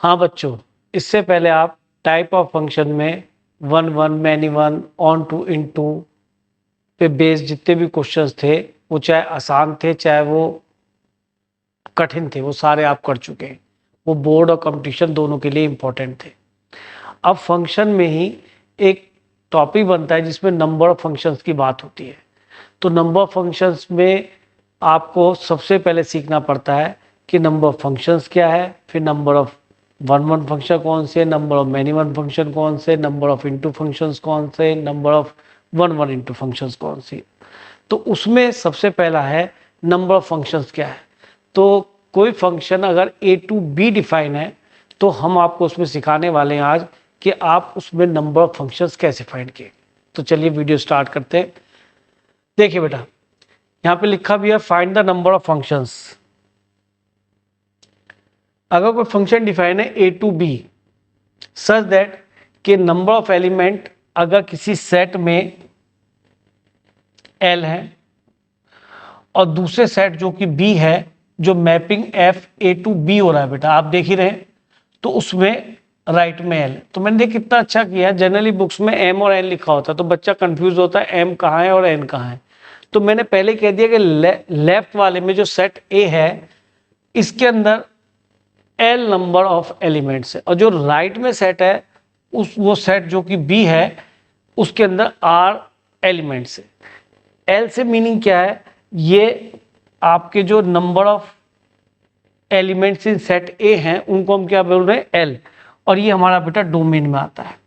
हाँ बच्चों, इससे पहले आप टाइप ऑफ फंक्शन में one one, many one, onto, into पे बेस्ड जितने भी क्वेश्चंस थे, वो चाहे आसान थे चाहे वो कठिन थे, वो सारे आप कर चुके हैं। वो बोर्ड और कंपटीशन दोनों के लिए इम्पोर्टेंट थे। अब फंक्शन में ही एक टॉपिक बनता है जिसमें नंबर ऑफ फंक्शंस की बात होती है। तो नंबर ऑफ फंक्शंस में आपको सबसे पहले सीखना पड़ता है कि नंबर ऑफ फंक्शंस क्या है, फिर number of one one function कौन से, number of many one function कौन से, नंबर ऑफ इनटू फंक्शंस कौन से, number of one one into functions कौन सी। तो उसमें सबसे पहला है नंबर ऑफ फंक्शंस क्या है। तो कोई फंक्शन अगर ए टू बी डिफाइन है तो हम आपको उसमें सिखाने वाले हैं आज कि आप उसमें नंबर ऑफ फंक्शंस कैसे फाइंड किए। तो चलिए वीडियो स्टार्ट करते हैं। देखिए बेटा, यहाँ पे लिखा भी है find the number of functions. अगर कोई फंक्शन डिफाइन है ए टू बी सच दैट कि नंबर ऑफ एलिमेंट अगर किसी सेट में एल है और दूसरे सेट जो कि बी है, जो mapping F A to B हो रहा है बेटा, आप देख ही रहे हैं, तो उसमें राइट में एल। तो मैंने देख कितना अच्छा किया, जनरली बुक्स में एम और एन लिखा होता है तो बच्चा कंफ्यूज होता है एम कहाँ है और एन कहाँ है। तो मैंने पहले कह दिया कि लेफ्ट वाले में जो सेट ए है इसके अंदर एल नंबर ऑफ एलिमेंट्स है, और जो राइट में सेट है वो सेट जो कि बी है उसके अंदर आर एलिमेंट्स है। एल से मीनिंग क्या है, ये आपके जो number of elements in set ए हैं उनको हम क्या बोल रहे हैं, एल। और ये हमारा बेटा डोमेन में आता है।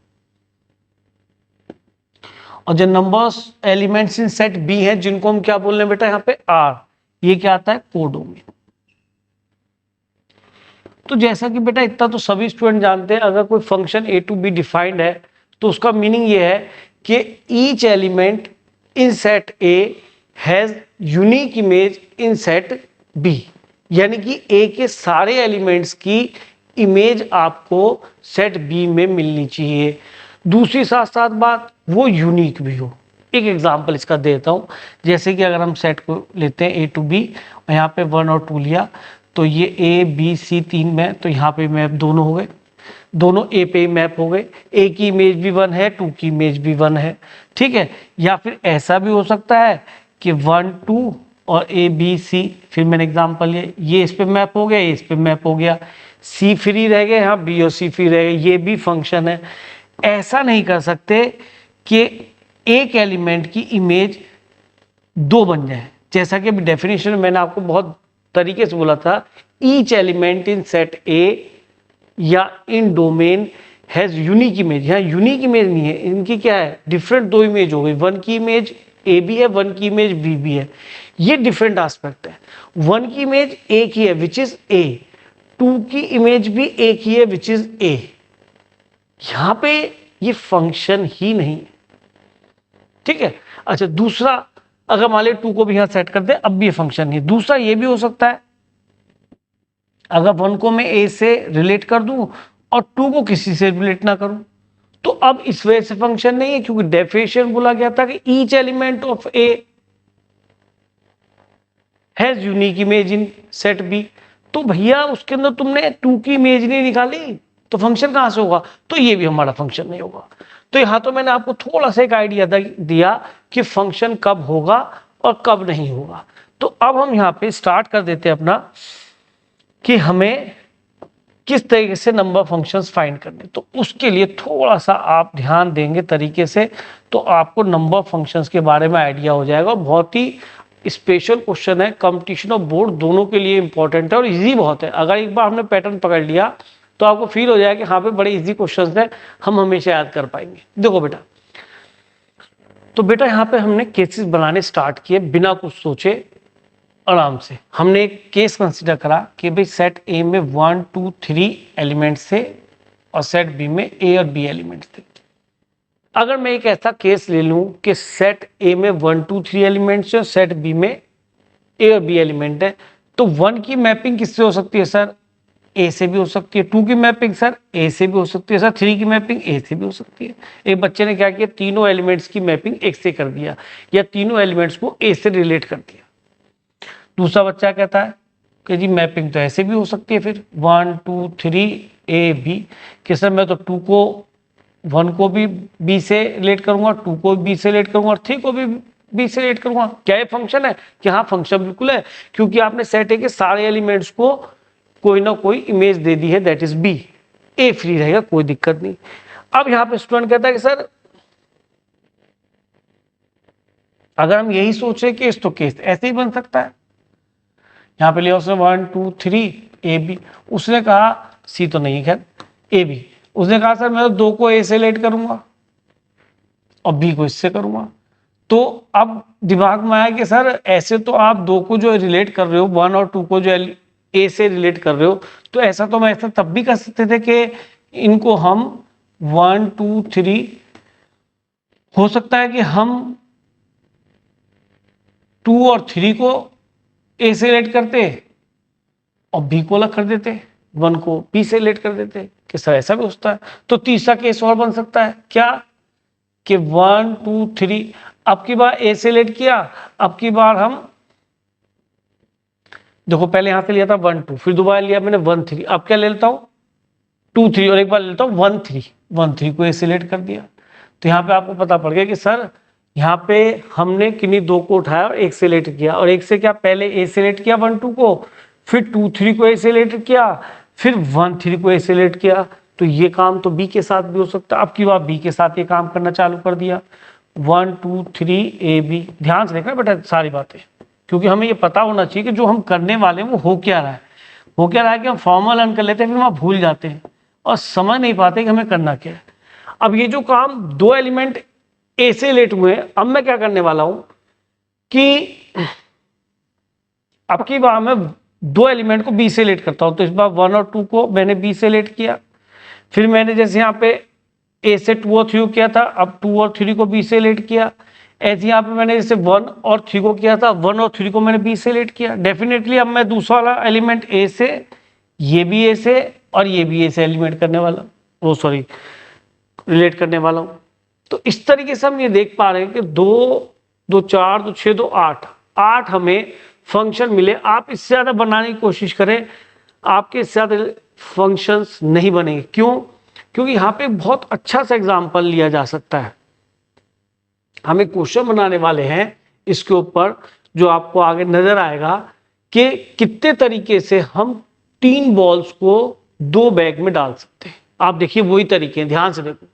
और जो number elements in set B हैं जिनको हम क्या बोल रहे हैं बेटा यहाँ पे, आर, ये क्या आता है, कोडोमेन। तो जैसा कि बेटा इतना तो सभी स्टूडेंट जानते हैं, अगर कोई function A to B defined है तो उसका मीनिंग ये है कि each element in set A has unique image in set B, यानी कि ए के सारे एलिमेंट्स की इमेज आपको सेट बी में मिलनी चाहिए। दूसरी साथ साथ बात, वो यूनिक भी हो। एक एग्जांपल इसका देता हूं, जैसे कि अगर हम सेट को लेते हैं ए टू बी और यहाँ पे 1 और 2 लिया, तो ये ए बी सी 3 में, तो यहाँ पे मैप दोनों हो गए, दोनों ए पे मैप हो गए। ए की इमेज भी 1 है, 2 की इमेज भी 1 है, ठीक है। या फिर ऐसा भी हो सकता है कि 1 2 और ए बी सी, फिर मैंने एग्जांपल लिया, ये इस पे मैप हो गया, ये इस पे मैप हो गया, सी फ्री रह गए, यहाँ बी और सी फ्री रह गए, ये भी फंक्शन है। ऐसा नहीं कर सकते कि एक एलिमेंट की इमेज 2 बन जाए। जैसा कि अभी डेफिनेशन में मैंने आपको बहुत तरीके से बोला था, ईच एलिमेंट इन सेट ए या इन डोमेन हैज यूनिक इमेज। यहाँ यूनिक इमेज नहीं है, इनकी क्या है, डिफरेंट 2 इमेज हो गई, 1 की इमेज ए भी है, 1 की इमेज बी भी है, ये डिफरेंट एस्पेक्ट है। 1 की इमेज एक ही है विच इज ए, 2 की इमेज भी एक ही है विच इज ए। यहां पे ये फंक्शन ही नहीं है, ठीक है। अच्छा, दूसरा, अगर मान लीजिए 2 को भी यहां सेट कर दे, अब भी ये फंक्शन नहीं है। दूसरा ये भी हो सकता है, अगर 1 को मैं ए से रिलेट कर दूं और 2 को किसी से रिलेट ना करूं, तो अब इस वजह से फंक्शन नहीं है, क्योंकि डेफिनेशन बोला गया था कि each element of A has unique image in set B. तो भैया उसके अंदर तुमने 2 की इमेज नहीं निकाली तो फंक्शन कहां से होगा, तो ये भी हमारा फंक्शन नहीं होगा। तो यहां तो मैंने आपको थोड़ा सा एक आइडिया दिया कि फंक्शन कब होगा और कब नहीं होगा। तो अब हम यहां पे स्टार्ट कर देते हैं अपना कि हमें किस तरीके से नंबर फंक्शंस फाइंड करने। तो उसके लिए थोड़ा सा आप ध्यान देंगे तरीके से तो आपको नंबर फंक्शंस के बारे में आइडिया हो जाएगा। बहुत ही स्पेशल क्वेश्चन है, कंपटीशन और बोर्ड दोनों के लिए इंपॉर्टेंट है और इजी बहुत है। अगर एक बार हमने पैटर्न पकड़ लिया तो आपको फील हो जाएगा कि हाँ पे बड़े इजी क्वेश्चंस हैं, हम हमेशा याद कर पाएंगे। देखो बेटा, तो बेटा यहाँ पे हमने केसेस बनाने स्टार्ट किए बिना कुछ सोचे, आराम से। हमने एक केस कंसीडर करा कि भाई सेट ए में 1 2 3 एलिमेंट्स थे और सेट बी में ए और बी एलिमेंट्स थे। अगर मैं एक ऐसा केस ले लूं कि सेट ए में 1 2 3 एलिमेंट्स है और सेट बी में ए और बी एलिमेंट है, तो 1 की मैपिंग किससे हो सकती है सर, ए से भी हो सकती है। 2 की मैपिंग सर ए से भी हो सकती है सर। 3 की मैपिंग ए से भी हो सकती है। एक बच्चे ने क्या किया, तीनों एलिमेंट्स की मैपिंग एक से कर दिया या तीनों एलिमेंट्स को ए से रिलेट कर दिया। दूसरा बच्चा कहता है कि जी मैपिंग तो ऐसे भी हो सकती है, फिर 1 2 3 ए बी, कि सर मैं तो 2 को 1 को भी बी से रिलेट करूंगा, 2 को बी से रिलेट करूंगा और 3 को भी बी से रिलेट करूंगा। क्या ये फंक्शन है? कि हाँ फंक्शन बिल्कुल है, क्योंकि आपने सेट ए के सारे एलिमेंट्स को कोई ना कोई इमेज दे दी है, that is B. A free रहेगा, कोई दिक्कत नहीं। अब यहाँ पे स्टूडेंट कहता है कि सर अगर हम यही सोचे केस तो केस ऐसे ही बन सकता है। यहाँ पे लिया उसने 1 2 3 ए बी, उसने कहा सी तो नहीं है खैर, ए बी, उसने कहा सर मैं तो 2 को ए से रिलेट करूंगा और बी को इससे करूंगा। तो अब दिमाग में आया कि सर ऐसे तो आप 2 को जो रिलेट कर रहे हो 1 और 2 को जो ए से रिलेट कर रहे हो, तो ऐसा तो मैं ऐसा तब भी कर सकते थे कि इनको हम 1 2 3 हो सकता है कि हम 2 और 3 को ए से रिलेट करते और बी को अलग कर देते, 1 को बी से रिलेट कर देते, कि सर ऐसा भी होता है। तो तीसरा केस और बन सकता है क्या कि 1 2 3 अब की बार ए से रिलेट किया, अब की बार हम देखो पहले यहां से लिया था 1 2, फिर दोबारा लिया मैंने 1 3, अब क्या ले लेता हूं 2 3 और एक बार ले लेता हूं 1 3 को ए से रिलेट कर दिया। तो यहाँ पे आपको पता पड़ गया कि सर यहाँ पे हमने किन्हीं 2 को उठाया और एक से रिलेट किया, और एक से क्या पहले ए से रिलेट किया 1 2 को, फिर 2 3 को ए से रिलेट किया, फिर 1 3 को ए से रिलेट किया। तो ये काम तो बी के साथ भी हो सकता है। अब की बार बी के साथ ये काम करना चालू कर दिया 1 2 3 ए बी। ध्यान से देखना बेटा सारी बातें, क्योंकि हमें ये पता होना चाहिए कि जो हम करने वाले हैं वो हो क्या रहा है। हो क्या रहा है कि हम फॉर्मूला लर्न कर लेते हैं, फिर वहां भूल जाते हैं और समझ नहीं पाते कि हमें करना क्या है। अब ये जो काम 2 एलिमेंट ए से रिलेट हुए, अब मैं क्या करने वाला हूं कि अब की बार मैं 2 एलिमेंट को बी से रिलेट करता हूं। तो इस बार 1 और 2 को मैंने बी से रिलेट किया, फिर मैंने जैसे यहाँ पे ए से 2 और 3 को किया था, अब 2 और 3 को बी से रिलेट किया। ऐसे यहाँ पे मैंने जैसे 1 और 3 को किया था, 1 और 3 को मैंने बी से रिलेट किया। डेफिनेटली अब मैं दूसरा वाला एलिमेंट ए से, ये भी ए से और ये भी ए से एलिमेंट करने वाला, वो सॉरी रिलेट करने वाला हूं। तो इस तरीके से हम ये देख पा रहे हैं कि 2 2 4 2 6 2 8 हमें फंक्शन मिले। आप इससे ज्यादा बनाने की कोशिश करें, आपके इससे ज्यादा फंक्शंस नहीं बनेंगे। क्यों? क्योंकि यहाँ पे बहुत अच्छा सा एग्जाम्पल लिया जा सकता है। हम एक क्वेश्चन बनाने वाले हैं इसके ऊपर, जो आपको आगे नजर आएगा कि कितने तरीके से हम 3 बॉल्स को 2 बैग में डाल सकते हैं। आप देखिए वही तरीके हैं, ध्यान से देखो।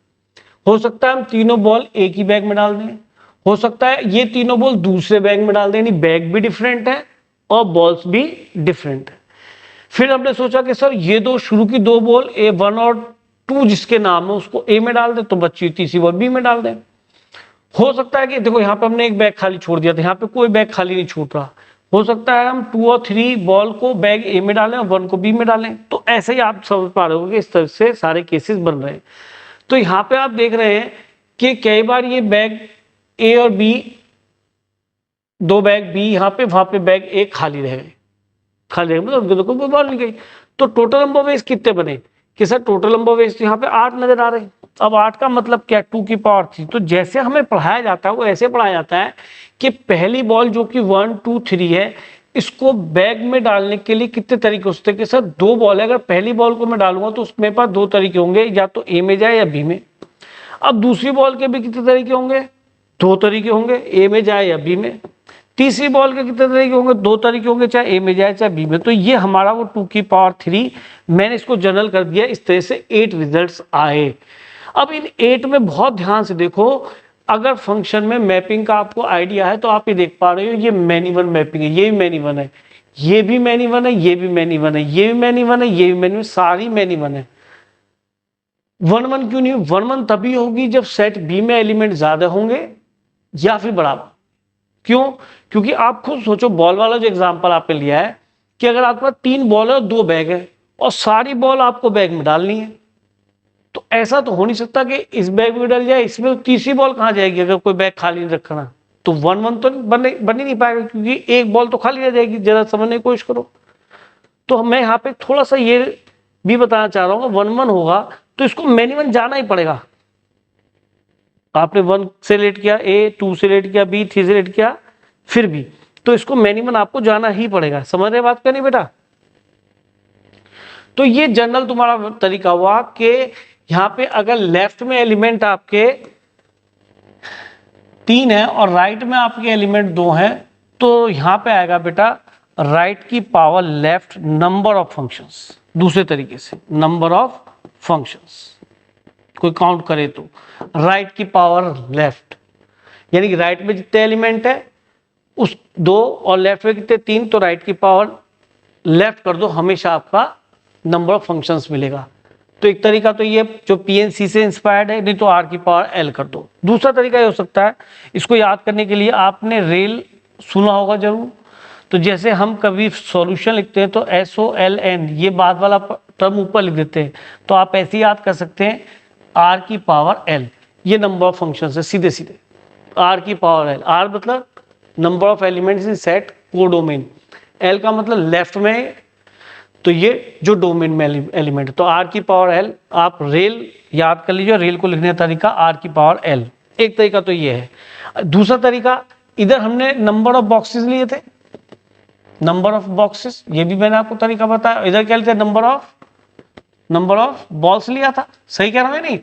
हो सकता है हम तीनों बॉल एक ही बैग में डाल दें, हो सकता है ये तीनों बॉल दूसरे बैग में डाल दें, यानी बैग भी डिफरेंट है और बॉल्स भी डिफरेंट है। फिर हमने सोचा कि सर ये दो शुरू की 2 बॉल A1 और 2 जिसके नाम है उसको ए में डाल दे, तो बच्ची तीसरी बॉल बी में डाल दें। हो सकता है कि देखो यहाँ पे हमने एक बैग खाली छोड़ दिया था, यहाँ पे कोई बैग खाली नहीं छूट रहा। हो सकता है हम 2 और 3 बॉल को बैग ए में डालें और 1 को बी में डालें। तो ऐसे ही आप समझ पा रहे हो कि इस तरह से सारे केसेस बन रहे हैं। तो यहाँ पे आप देख रहे हैं कि कई बार ये बैग ए और बी, 2 बैग बी यहाँ पे, वहां पे बैग ए खाली रह गए, खाली रह गए मतलब उनके कोई बॉल नहीं गई। तो टोटल नंबर ऑफ वेज कितने बने कि sir total number of ways तो यहाँ पे 8 नजर आ रहे हैं। अब 8 का मतलब क्या, 2 की पावर 3। तो जैसे हमें पढ़ाया जाता है वो ऐसे पढ़ाया जाता है कि पहली बॉल जो कि 1 2 3 है, इसको बैग में डालने के लिए कितने तरीके होते हैं कि सर 2 बॉल है, अगर पहली बॉल को मैं डालूंगा तो उसमें पास 2 तरीके होंगे, या तो ए में जाए या बी में। अब दूसरी बॉल के भी कितने तरीके होंगे, 2 तरीके होंगे, ए में जाए या बी में। तीसरी बॉल के कितने तरीके होंगे, 2 तरीके होंगे, चाहे ए में जाए चाहे बी में। तो ये हमारा वो 2 की पावर 3, मैंने इसको जनरल कर दिया। इस तरह से 8 रिजल्ट्स आए। अब इन 8 में बहुत ध्यान से देखो, अगर फंक्शन में मैपिंग का आपको आइडिया है तो आप ये देख पा रहे हो, ये मैनी वन मैपिंग है, ये भी मैनी वन है, ये भी मैनी वन है, ये भी मैनी वन है, ये भी मैनी वन है, ये भी मैनी वन, सारी मैनी वन है। 1 1 क्यों नहीं? 1 1 तभी होगी जब सेट बी में एलिमेंट ज्यादा होंगे या फिर बराबर। क्यों? क्योंकि आप खुद सोचो, बॉल वाला जो एग्जांपल आपने लिया है कि अगर आपके पास 3 बॉल है और 2 बैग है और सारी बॉल आपको बैग में डालनी है, तो ऐसा तो हो नहीं सकता कि इस बैग में डल जाए, इसमें तीसरी बॉल कहां जाएगी अगर कोई बैग खाली नहीं रखना। तो 1 1 तो बन ही नहीं पाएगा, क्योंकि एक बॉल तो खाली रह जाएगी। जरा समझने की कोशिश करो। तो मैं यहाँ पे थोड़ा सा ये भी बताना चाह रहा हूँ, 1 1 होगा तो इसको मैनी वन जाना ही पड़ेगा। आपने 1 से रिलेट किया ए, 2 से रिलेट किया बी, 3 से रिलेट किया फिर भी, तो इसको मैनी वन आपको जाना ही पड़ेगा। समझ रहे बात क्या नहीं बेटा? तो ये जनरल तुम्हारा तरीका हुआ कि यहाँ पे अगर लेफ्ट में एलिमेंट आपके 3 है और राइट में आपके एलिमेंट 2 हैं, तो यहाँ पे आएगा बेटा राइट की power left number of functions. दूसरे तरीके से नंबर ऑफ फंक्शंस कोई काउंट करे तो राइट की पावर लेफ्ट, यानी कि राइट में जितने एलिमेंट है उस 2 और लेफ्ट में कितने 3, तो राइट की पावर लेफ्ट कर दो, हमेशा आपका नंबर ऑफ फंक्शंस मिलेगा। तो एक तरीका तो ये जो पीएनसी से इंस्पायर्ड है, नहीं तो आर की पावर एल कर दो। दूसरा तरीका ये हो सकता है, इसको याद करने के लिए आपने रेल सुना होगा जरूर। तो जैसे हम कभी सॉल्यूशन लिखते हैं तो SOLN ये बाद वाला टर्म ऊपर लिख देते हैं, तो आप ऐसे याद कर सकते हैं आर की पावर एल, ये नंबर ऑफ फंक्शंस है सीधे सीधे। आर की पावर एल, आर मतलब number of elements in set codomain, L का मतलब लेफ्ट में, तो ये जो डोमेन में एलिमेंट है, तो आर की पावर एल। आप रेल याद कर लीजिए, रेल को लिखने का तरीका आर की पावर एल। एक तरीका तो ये है। दूसरा तरीका, इधर हमने नंबर ऑफ बॉक्सेस लिए थे, नंबर ऑफ बॉक्सेस, ये भी मैंने आपको तरीका बताया। इधर क्या लेते हैं, नंबर ऑफ बॉल्स लिया था, सही कह रहा हूं नहीं?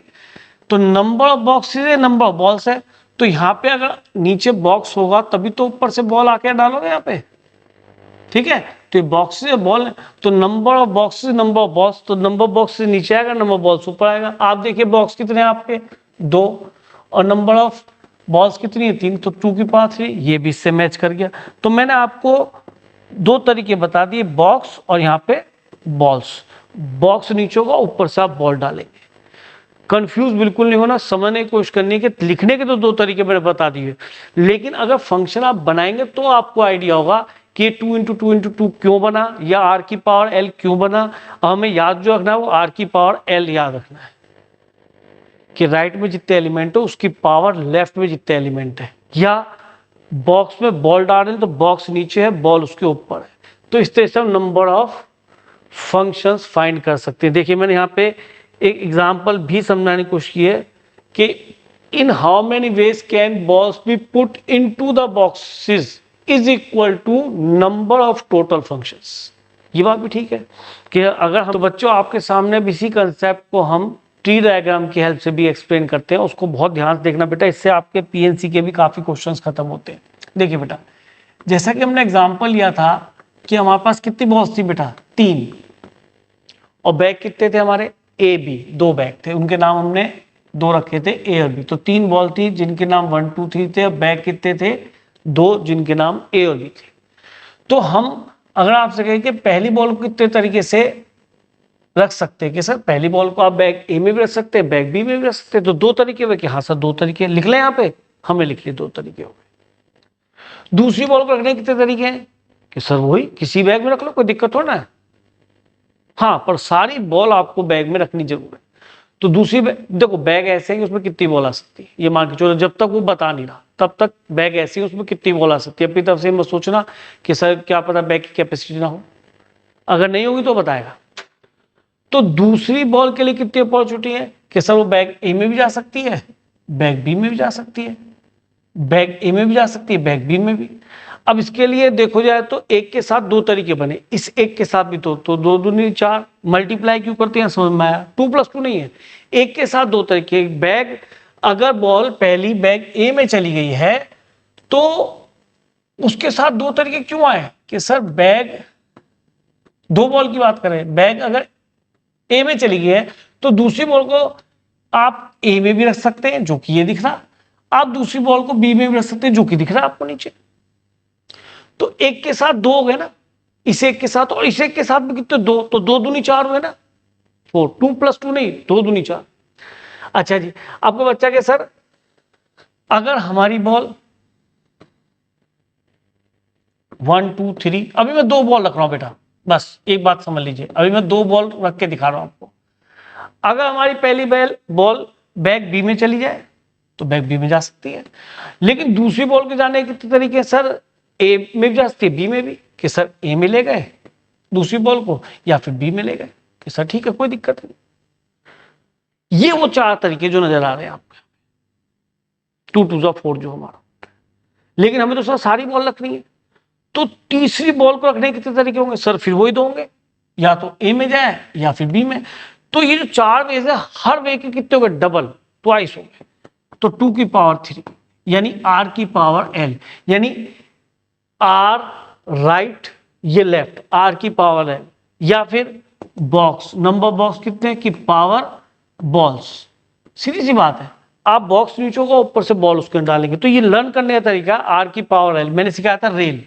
तो नंबर ऑफ बॉक्सेस है, नंबर ऑफ बॉल्स है, तो यहाँ पे अगर नीचे बॉक्स होगा तभी तो ऊपर से बॉल आके डालोगे यहाँ पे, ठीक है? तो बॉक्स से बॉल, तो number of boxes number of balls, तो नंबर बॉक्स से नीचे आएगा, नंबर बॉल्स ऊपर आएगा। आप देखिए बॉक्स कितने हैं आपके 2 और नंबर ऑफ बॉल्स कितनी है 3, तो 2 की पावर 3, ये भी इससे मैच कर गया। तो मैंने आपको 2 तरीके बता दिए, बॉक्स और यहाँ पे बॉल्स। बॉक्स नीचे होगा, ऊपर से आप बॉल डालेंगे। कंफ्यूज बिल्कुल नहीं होना, समझने की कोशिश करनी है कि लिखने के तो 2 तरीके मैंने बता दिए, लेकिन अगर फंक्शन आप बनाएंगे तो आपको आइडिया होगा कि 2 × 2 × 2 क्यों बना, या आर की पावर एल क्यों बना। हमें याद जो रखना है वो आर की पावर एल याद रखना है, कि राइट में जितने एलिमेंट है उसकी पावर लेफ्ट में जितने एलिमेंट है। या बॉक्स में बॉल डाल रहे हैं तो बॉक्स नीचे है, बॉल उसके ऊपर है। तो इस तरह से हम नंबर ऑफ फंक्शंस फाइंड कर सकते हैं। देखिए मैंने यहाँ पे एक एग्जाम्पल भी समझाने की कोशिश की है कि in how many ways can balls be put into the boxes is equal to number of total functions. ये बात भी ठीक है कि अगर हम, तो बच्चों आपके सामने भी इसी कंसेप्ट को हम ट्री डायग्राम की हेल्प से भी एक्सप्लेन करते हैं, उसको बहुत ध्यान से देखना बेटा, इससे आपके पीएनसी के भी काफी क्वेश्चंस खत्म होते हैं। देखिए बेटा, जैसा कि हमने एग्जांपल लिया था कि हमारे पास कितनी बॉल्स थी बेटा 3, और बैग कितने थे हमारे ए बी, 2 बैग थे, उनके नाम हमने 2 रखे थे ए और बी। तो 3 बॉल थी जिनके नाम 1 2 3 थे, और बैग कितने थे 2 जिनके नाम ए और बी थे। तो हम अगर आपसे कहें कि पहली बॉल को कितने तरीके से रख सकते हैं, कि सर पहली बॉल को आप बैग ए में भी रख सकते हैं, बैग बी में भी रख सकते हैं, तो 2 तरीके हुए कि हाँ सर 2 तरीके लिख लें, यहाँ पे हमें लिख लिए 2 तरीके हो गए। दूसरी बॉल को रखने के कितने तरीके हैं कि सर वही किसी बैग में रख लो, कोई दिक्कत हो ना है, हाँ पर सारी बॉल आपको बैग में रखनी जरूर है। तो दूसरी देखो बैग ऐसे है कि उसमें कितनी बॉल आ सकती है, ये मान के चलो, जब तक वो बता नहीं रहा तब तक बैग ऐसी है उसमें कितनी बॉल आ सकती है। अपनी तरफ से मत सोचना कि सर क्या पता बैग की कैपेसिटी ना हो, अगर नहीं होगी तो बताएगा। तो दूसरी बॉल के लिए कितनी अपॉर्चुनिटी है कि सर वो बैग ए में भी जा सकती है, बैग बी में भी जा सकती है, बैग ए में भी जा सकती है, बैग बी में भी। अब इसके लिए देखो जाए तो एक के साथ 2 तरीके बने, इस एक के साथ भी तो 2 दूनी 4, मल्टीप्लाई क्यों करते हैं समझ में आया। 2 + 2 नहीं है, एक के साथ 2 तरीके। बैग, अगर बॉल पहली बैग ए में चली गई है तो उसके साथ 2 तरीके क्यों आए कि सर बैग, 2 बॉल की बात करें, बैग अगर ए में चली गई है तो दूसरी बॉल को आप ए में भी रख सकते हैं जो कि ये दिख रहा, आप दूसरी बॉल को बी में भी रख सकते हैं जो कि दिख रहा आपको नीचे। तो एक के साथ 2 हो गए ना, इस एक के साथ और इस एक के साथ भी कितने 2, तो 2 दूनी 4 हुए ना, 4, 2 + 2 नहीं, 2 दूनी 4। अच्छा जी, आपको बच्चा के सर अगर हमारी बॉल 1 2 3, अभी मैं 2 बॉल रख रहा हूं बेटा, बस एक बात समझ लीजिए, अभी मैं 2 बॉल रख के दिखा रहा हूं आपको। अगर हमारी पहली बॉल बैग बी में चली जाए तो बैग बी में जा सकती है, लेकिन दूसरी बॉल के जाने के कितने तरीके, सर ए में भी जा सकती है, बी में भी, कि सर ए में ले गए दूसरी बॉल को, या फिर बी में ले गए कि सर ठीक है कोई दिक्कत नहीं। ये वो 4 तरीके जो नजर आ रहे हैं आपको, 2 2 4 जो हमारा। लेकिन हमें तो सर सारी बॉल रखनी है, तो तीसरी बॉल को रखने के कितने तरीके होंगे, सर फिर वही 2 होंगे, या तो ए में जाए या फिर बी में। तो ये जो 4 वेज है, हर वे के कितने हो गए, डबल, ट्वाइस हो गए। तो 2 की पावर 3 यानी r की पावर l, यानी r राइट ये लेफ्ट, r की पावर l, या फिर बॉक्स, नंबर बॉक्स कितने की पावर बॉल्स। सीधी सी बात है, आप बॉक्स नीचे होगा, ऊपर से बॉल उसके अंदर डालेंगे। तो ये लर्न करने का तरीका r की पावर l, मैंने सिखाया था रेल।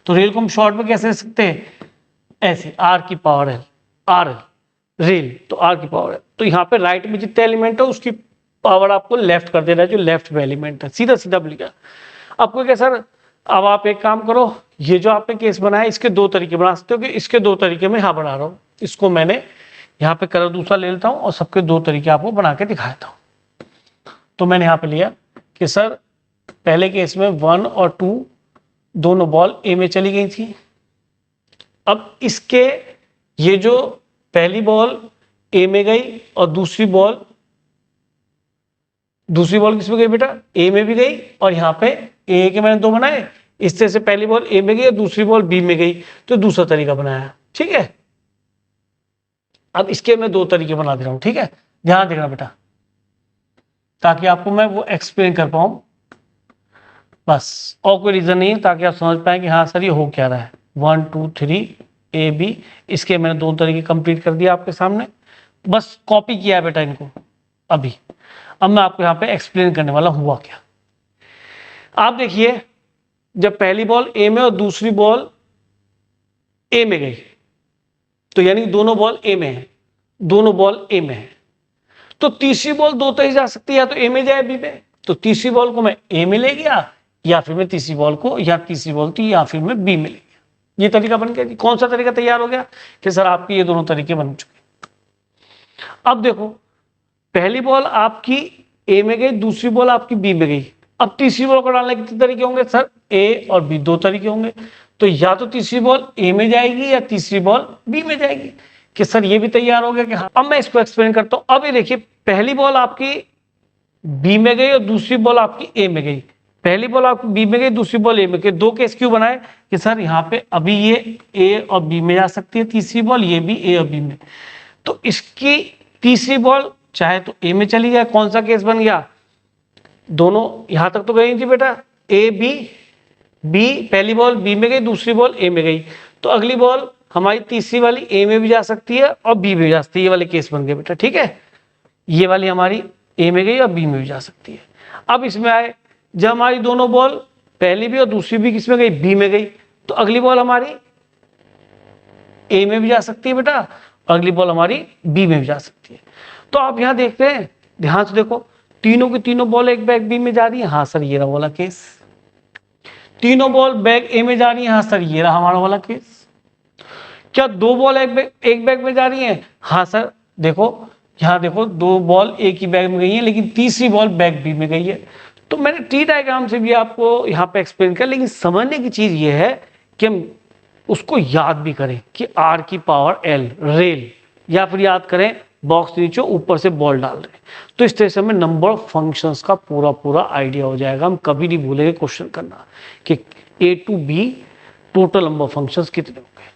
तो रेल को हम शॉर्ट में कैसे लिख सकते हैं, ऐसे r की पावर l, r रेल, तो r की पावर l। तो यहाँ पे राइट में जितने एलिमेंट है उसकी पावर आपको लेफ्ट कर देना है, जो लेफ्ट में एलिमेंट है, सीधा सीधा लिखा। आपको क्या सर, अब आप एक काम करो, ये जो आपने केस बनाया इसके 2 तरीके बना सकते हो, कि इसके 2 तरीके में यहाँ बना रहा हूँ, इसको मैंने यहाँ पे कलर दूसरा ले लेता हूँ और सबके 2 तरीके आपको बना के दिखाता हूँ। तो मैंने यहाँ पे लिया कि सर पहले केस में 1 और 2 दोनों बॉल ए में चली गई थी। अब इसके ये जो पहली बॉल ए में गई और दूसरी बॉल किस में गई बेटा, ए में भी गई, और यहाँ पे ए के मैंने 2 बनाए, इस तरह से पहली बॉल ए में गई और दूसरी बॉल बी में गई, तो दूसरा तरीका बनाया। ठीक है, अब इसके मैं 2 तरीके बना दे रहा हूं। ठीक है, ध्यान देना बेटा, ताकि आपको मैं वो एक्सप्लेन कर पाऊं, बस और कोई रीजन नहीं है, ताकि आप समझ पाए कि हाँ सर ये हो क्या रहा है। 1 2 3 ए बी, इसके मैंने 2 तरीके कंप्लीट कर दिया आपके सामने, बस कॉपी किया है बेटा इनको अभी। अब मैं आपको यहाँ पे एक्सप्लेन करने वाला हुआ क्या। आप देखिए, जब पहली बॉल ए में और दूसरी बॉल ए में गई, तो यानी दोनों बॉल ए में है, दोनों बॉल ए में है, तो तीसरी बॉल 2 तरह जा सकती है, या तो ए में जाए बी में। तो तीसरी बॉल को मैं ए में ले गया, या फिर मैं तीसरी बॉल को, या तीसरी बॉल थी या फिर मैं बी में ले गया। ये तरीका बन गया। कौन सा तरीका तैयार हो गया कि सर आपके ये दोनों तरीके बन चुके। अब देखो, पहली बॉल आपकी ए में गई, दूसरी बॉल आपकी बी में गई। अब तीसरी बॉल को डालने के कितने तरीके होंगे सर, ए और बी 2 तरीके होंगे। तो या तो तीसरी बॉल ए में जाएगी या तीसरी बॉल बी में जाएगी। कि सर ये भी तैयार हो गया कि हाँ। अब मैं इसको एक्सप्लेन करता हूं। अब ये देखिए, पहली बॉल आपकी बी में गई और दूसरी बॉल आपकी ए में गई। पहली बॉल आपकी बी में गई, दूसरी बॉल ए में गई। 2 केस क्यों बनाए कि सर यहाँ पे अभी ये ए और बी में जा सकती है तीसरी बॉल, ये भी ए और बी में। तो इसकी तीसरी बॉल चाहे तो ए में चली जाए। कौन सा केस बन गया, दोनों यहां तक तो गई थी बेटा, ए बी, पहली बॉल बी में गई, दूसरी बॉल ए में गई। तो अगली बॉल हमारी तीसरी वाली ए में भी जा सकती है और बी में भी जा सकती है। ये वाले केस बन गए बेटा। ठीक है, ये वाली हमारी ए में गई और बी में भी जा सकती है। अब इसमें आए, जब हमारी दोनों बॉल पहली भी और दूसरी भी किस में गई, बी में गई, तो अगली बॉल हमारी ए में भी जा सकती है बेटा, अगली बॉल हमारी बी में भी जा सकती है। तो आप यहां देखते हैं, ध्यान से देखो, तीनों की तीनों बॉल एक बैग बी में जा रही है। हाँ सर ये रहा वाला केस। तीनों बॉल बैग ए में जा रही है। हाँ सर ये रहा हमारा वाला केस। क्या 2 बॉल एक बैग में जा रही है? हाँ सर देखो, यहाँ देखो 2 बॉल एक ही बैग में गई है, लेकिन तीसरी बॉल बैग बी में गई है। तो मैंने ट्री डायग्राम से भी आपको यहाँ पे एक्सप्लेन किया, लेकिन समझने की चीज ये है कि हम उसको याद भी करें कि आर की पावर एल, रेल, या फिर याद करें बॉक्स नीचे ऊपर से बॉल डाल रहे हैं। तो इस तरह से हमें नंबर ऑफ फंक्शंस का पूरा आइडिया हो जाएगा। हम कभी नहीं भूलेंगे क्वेश्चन करना कि A to B total number of functions कितने होंगे।